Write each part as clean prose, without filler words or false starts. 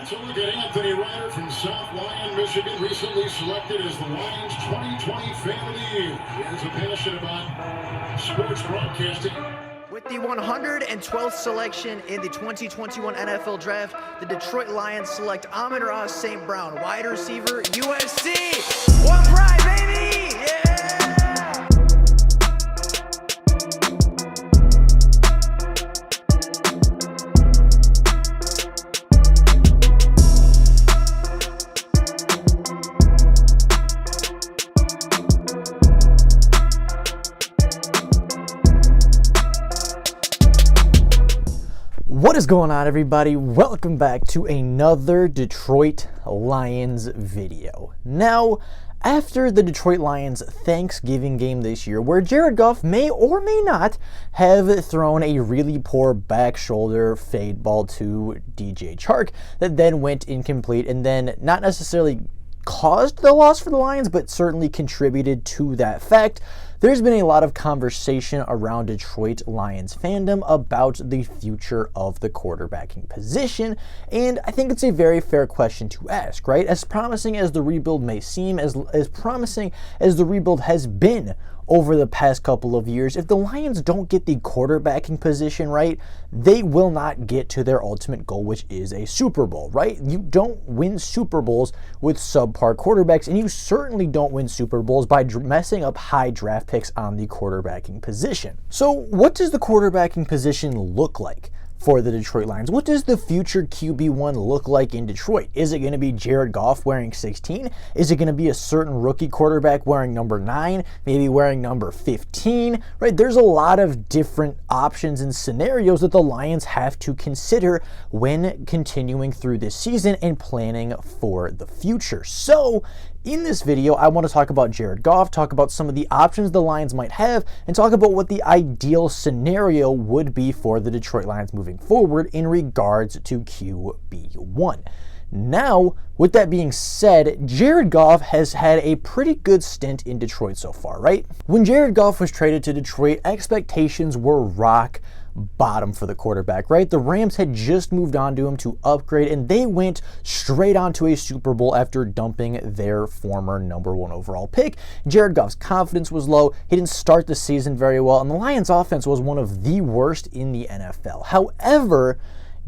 So look at Anthony Ryder from South Lyon, Michigan, recently selected as the Lions 2020 Fan of the Year. He has a passion about sports broadcasting. With the 112th selection in the 2021 NFL Draft, the Detroit Lions select Amon-Ra St. Brown, wide receiver, USC. One pride, baby! Yeah! What is going on, everybody? Welcome back to another Detroit Lions video. Now, after the Detroit Lions Thanksgiving game this year, where Jared Goff may or may not have thrown a really poor back shoulder fade ball to DJ Chark that then went incomplete and then not necessarily caused the loss for the Lions, but certainly contributed to that fact. There's been a lot of conversation around Detroit Lions fandom about the future of the quarterbacking position, and I think it's a very fair question to ask, right? As promising as the rebuild may seem, as promising as the rebuild has been over the past couple of years, if the Lions don't get the quarterbacking position right, they will not get to their ultimate goal, which is a Super Bowl, right? You don't win Super Bowls with subpar quarterbacks, and you certainly don't win Super Bowls by messing up high draft picks on the quarterbacking position. So what does the quarterbacking position look like for the Detroit Lions? What does the future QB1 look like in Detroit? Is it going to be Jared Goff wearing 16? Is it going to be a certain rookie quarterback wearing number 9, maybe wearing number 15, right? There's a lot of different options and scenarios that the Lions have to consider when continuing through this season and planning for the future. So in this video, I want to talk about Jared Goff, talk about some of the options the Lions might have, and talk about what the ideal scenario would be for the Detroit Lions moving forward in regards to QB1. Now, with that being said, Jared Goff has had a pretty good stint in Detroit so far, right? When Jared Goff was traded to Detroit, expectations were rock bottom for the quarterback, right? The Rams had just moved on to him to upgrade, and they went straight on to a Super Bowl after dumping their former number 1 overall pick. Jared Goff's confidence was low. He didn't start the season very well, and the Lions offense was one of the worst in the NFL. However,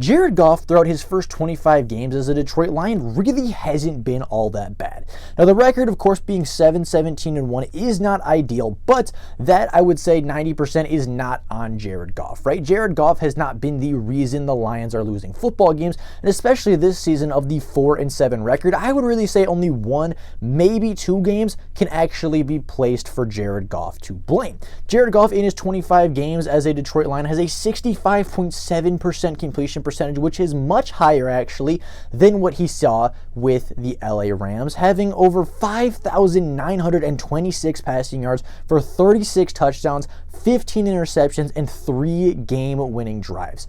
Jared Goff, throughout his first 25 games as a Detroit Lion, really hasn't been all that bad. Now, the record, of course, being 7-17-1 is not ideal, but that, I would say, 90% is not on Jared Goff, right? Jared Goff has not been the reason the Lions are losing football games, and especially this season of the 4-7 record, I would really say only 1, maybe 2 games can actually be placed for Jared Goff to blame. Jared Goff, in his 25 games as a Detroit Lion, has a 65.7% completion percentage, which is much higher actually than what he saw with the LA Rams, having over 5,926 passing yards for 36 touchdowns, 15 interceptions, and 3 game-winning drives.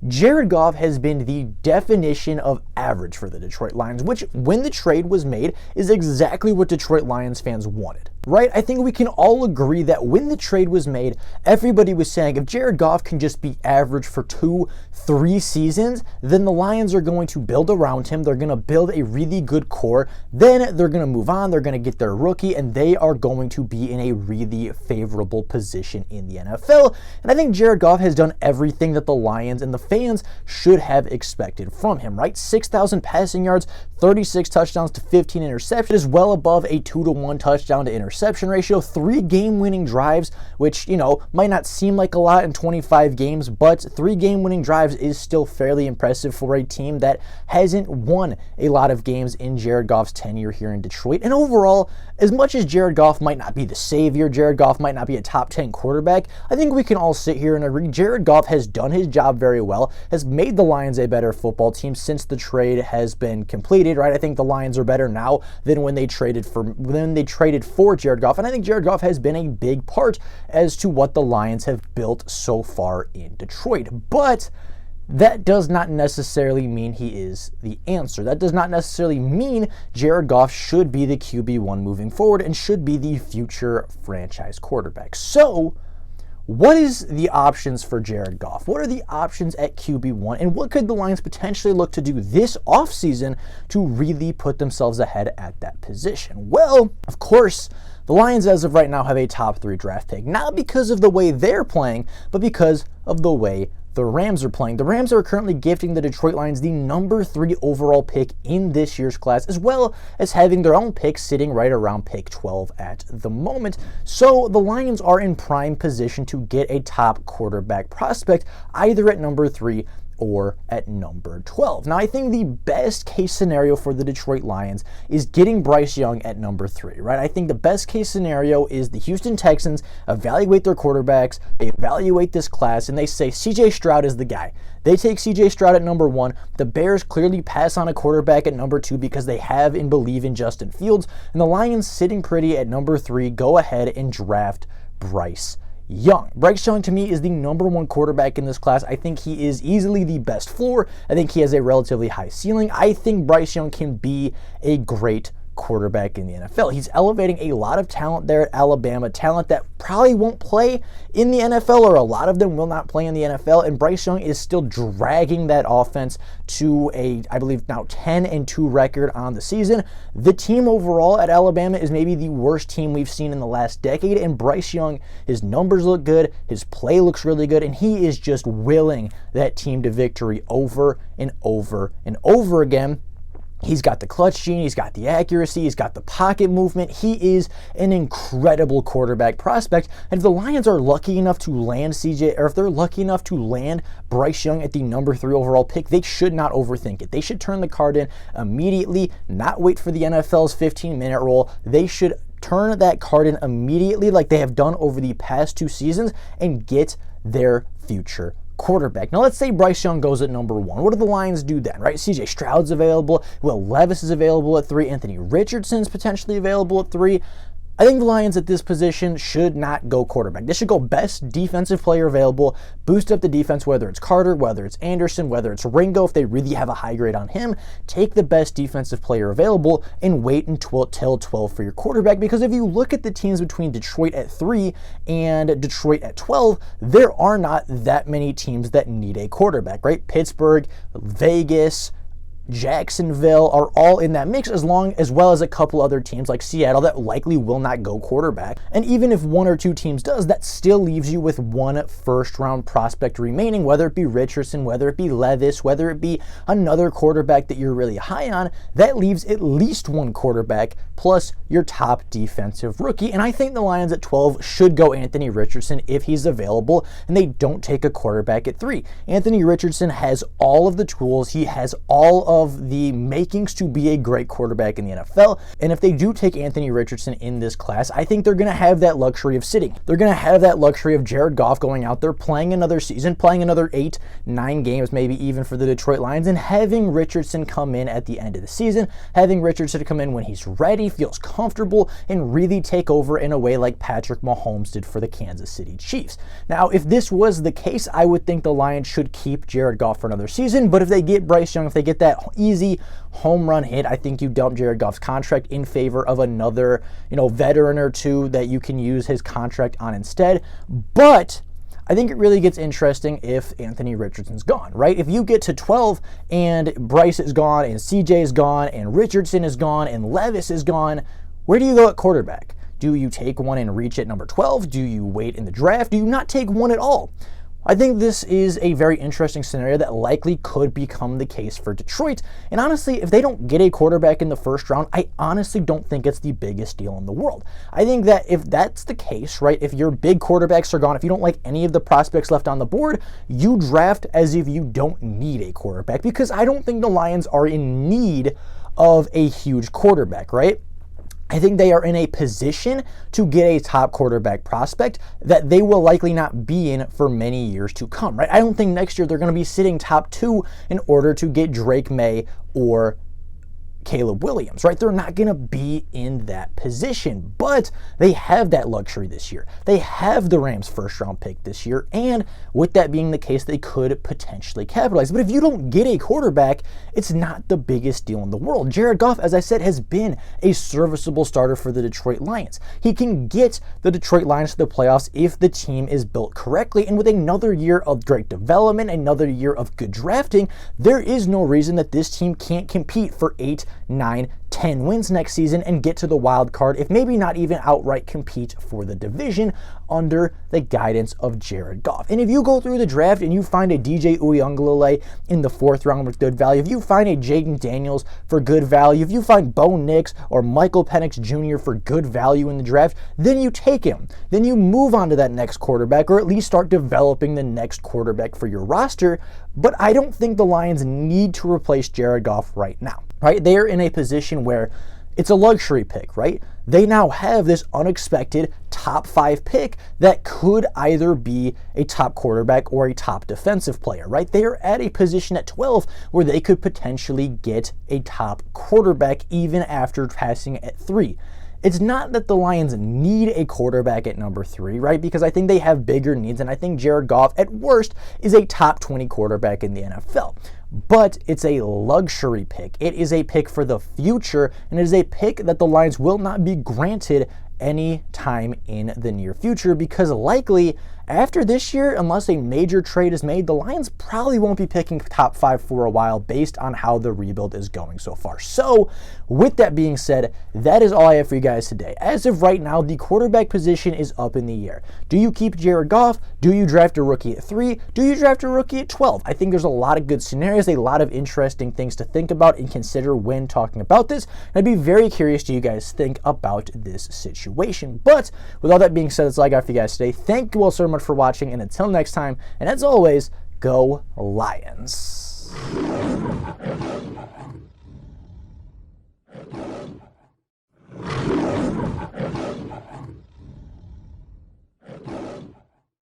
Jared Goff has been the definition of average for the Detroit Lions, which, when the trade was made, is exactly what Detroit Lions fans wanted, right? I think we can all agree that when the trade was made, everybody was saying if Jared Goff can just be average for 2-3 seasons, then the Lions are going to build around him. They're going to build a really good core. Then they're going to move on. They're going to get their rookie, and they are going to be in a really favorable position in the NFL. And I think Jared Goff has done everything that the Lions and the fans should have expected from him, right? 6,000 passing yards, 36 touchdowns to 15 interceptions, is well above a 2-to-1 touchdown to interception ratio, 3 game-winning drives, which, might not seem like a lot in 25 games, but 3 game-winning drives is still fairly impressive for a team that hasn't won a lot of games in Jared Goff's tenure here in Detroit. And overall, as much as Jared Goff might not be the savior, Jared Goff might not be a top 10 quarterback, I think we can all sit here and agree Jared Goff has done his job very well, has made the Lions a better football team since the trade has been completed, right? I think the Lions are better now than when they traded for Jared Goff, and I think Jared Goff has been a big part as to what the Lions have built so far in Detroit. But that does not necessarily mean he is the answer. That does not necessarily mean Jared Goff should be the QB1 moving forward and should be the future franchise quarterback. So what is the options for Jared Goff? What are the options at QB1? And what could the Lions potentially look to do this offseason to really put themselves ahead at that position? Well, of course, the Lions as of right now have a top 3 draft pick, not because of the way they're playing, but because of the way the Rams are playing. The Rams are currently gifting the Detroit Lions the number 3 overall pick in this year's class, as well as having their own pick sitting right around pick 12 at the moment. So the Lions are in prime position to get a top quarterback prospect, either at number 3 or at number 12. Now, I think the best case scenario for the Detroit Lions is getting Bryce Young at number 3, right? I think the best case scenario is the Houston Texans evaluate their quarterbacks, they evaluate this class, and they say CJ Stroud is the guy. They take CJ Stroud at number 1. The Bears clearly pass on a quarterback at number 2 because they have and believe in Justin Fields. And the Lions, sitting pretty at number 3, go ahead and draft Bryce Young. Bryce Young, to me, is the number 1 quarterback in this class. I think he is easily the best floor. I think he has a relatively high ceiling. I think Bryce Young can be a great quarterback in the NFL. He's elevating a lot of talent there at Alabama, talent that probably won't play in the NFL, or a lot of them will not play in the NFL, and Bryce Young is still dragging that offense to a, I believe now, 10-2 record on the season. The team overall at Alabama is maybe the worst team we've seen in the last decade, and Bryce Young, his numbers look good, his play looks really good, and he is just willing that team to victory over and over and over again. He's got the clutch gene, he's got the accuracy, he's got the pocket movement. He is an incredible quarterback prospect. And if the Lions are lucky enough to land if they're lucky enough to land Bryce Young at the number 3 overall pick, they should not overthink it. They should turn the card in immediately, not wait for the NFL's 15-minute rule. They should turn that card in immediately, like they have done over the past 2 seasons, and get their future quarterback. Now, let's say Bryce Young goes at number 1. What do the Lions do then, right? CJ Stroud's available. Will Levis is available at 3. Anthony Richardson's potentially available at 3. I think the Lions at this position should not go quarterback. They should go best defensive player available, boost up the defense, whether it's Carter, whether it's Anderson, whether it's Ringo, if they really have a high grade on him. Take the best defensive player available and wait until 12 for your quarterback, because if you look at the teams between Detroit at 3 and Detroit at 12, there are not that many teams that need a quarterback, right? Pittsburgh, Vegas, Jacksonville are all in that mix, as well as a couple other teams like Seattle that likely will not go quarterback. And even if 1 or 2 teams does, that still leaves you with 1 first-round prospect remaining, whether it be Richardson, whether it be Levis, whether it be another quarterback that you're really high on. That leaves at least 1 quarterback plus your top defensive rookie. And I think the Lions at 12 should go Anthony Richardson if he's available, and they don't take a quarterback at 3. Anthony Richardson has all of the tools. He has all of the makings to be a great quarterback in the NFL. And if they do take Anthony Richardson in this class, I think they're going to have that luxury of sitting. They're going to have that luxury of Jared Goff going out there, playing another season, playing another 8-9 games, maybe even for the Detroit Lions, and having Richardson come in at the end of the season, having Richardson come in when he's ready, feels comfortable, and really take over in a way like Patrick Mahomes did for the Kansas City Chiefs. Now, if this was the case, I would think the Lions should keep Jared Goff for another season, but if they get Bryce Young, if they get that easy home run hit, I think you dump Jared Goff's contract in favor of another, veteran or 2 that you can use his contract on instead. But I think it really gets interesting if Anthony Richardson's gone, right? If you get to 12 and Bryce is gone and CJ is gone and Richardson is gone and Levis is gone, where do you go at quarterback? Do you take 1 and reach at number 12? Do you wait in the draft? Do you not take 1 at all? I think this is a very interesting scenario that likely could become the case for Detroit. And honestly, if they don't get a quarterback in the first round, I honestly don't think it's the biggest deal in the world. I think that if that's the case, right, if your big quarterbacks are gone, if you don't like any of the prospects left on the board, you draft as if you don't need a quarterback, because I don't think the Lions are in need of a huge quarterback, right? I think they are in a position to get a top quarterback prospect that they will likely not be in for many years to come, right? I don't think next year they're going to be sitting top 2 in order to get Drake May or Caleb Williams, right? They're not going to be in that position, but they have that luxury this year. They have the Rams' first-round pick this year, and with that being the case, they could potentially capitalize. But if you don't get a quarterback, it's not the biggest deal in the world. Jared Goff, as I said, has been a serviceable starter for the Detroit Lions. He can get the Detroit Lions to the playoffs if the team is built correctly, and with another year of great development, another year of good drafting, there is no reason that this team can't compete for 8, 9, 10 wins next season and get to the wild card, if maybe not even outright compete for the division under the guidance of Jared Goff. And if you go through the draft and you find a DJ Uiagalelei in the 4th round with good value, if you find a Jaden Daniels for good value, if you find Bo Nix or Michael Penix Jr. for good value in the draft, then you take him. Then you move on to that next quarterback, or at least start developing the next quarterback for your roster. But I don't think the Lions need to replace Jared Goff right now, right? They are in a position where it's a luxury pick, right? They now have this unexpected top 5 pick that could either be a top quarterback or a top defensive player, right? They are at a position at 12 where they could potentially get a top quarterback even after passing at 3. It's not that the Lions need a quarterback at number 3, right? Because I think they have bigger needs, and I think Jared Goff, at worst, is a top 20 quarterback in the NFL. But it's a luxury pick. It is a pick for the future, and it is a pick that the Lions will not be granted any time in the near future, because likely after this year, unless a major trade is made, the Lions probably won't be picking top 5 for a while based on how the rebuild is going so far. So with that being said, that is all I have for you guys today. As of right now, the quarterback position is up in the air. Do you keep Jared Goff? Do you draft a rookie at 3? Do you draft a rookie at 12? I think there's a lot of good scenarios, a lot of interesting things to think about and consider when talking about this. And I'd be very curious to you guys think about this situation. But with all that being said, that's all I got for you guys today. Thank you all so much for watching, and until next time, and as always, go Lions.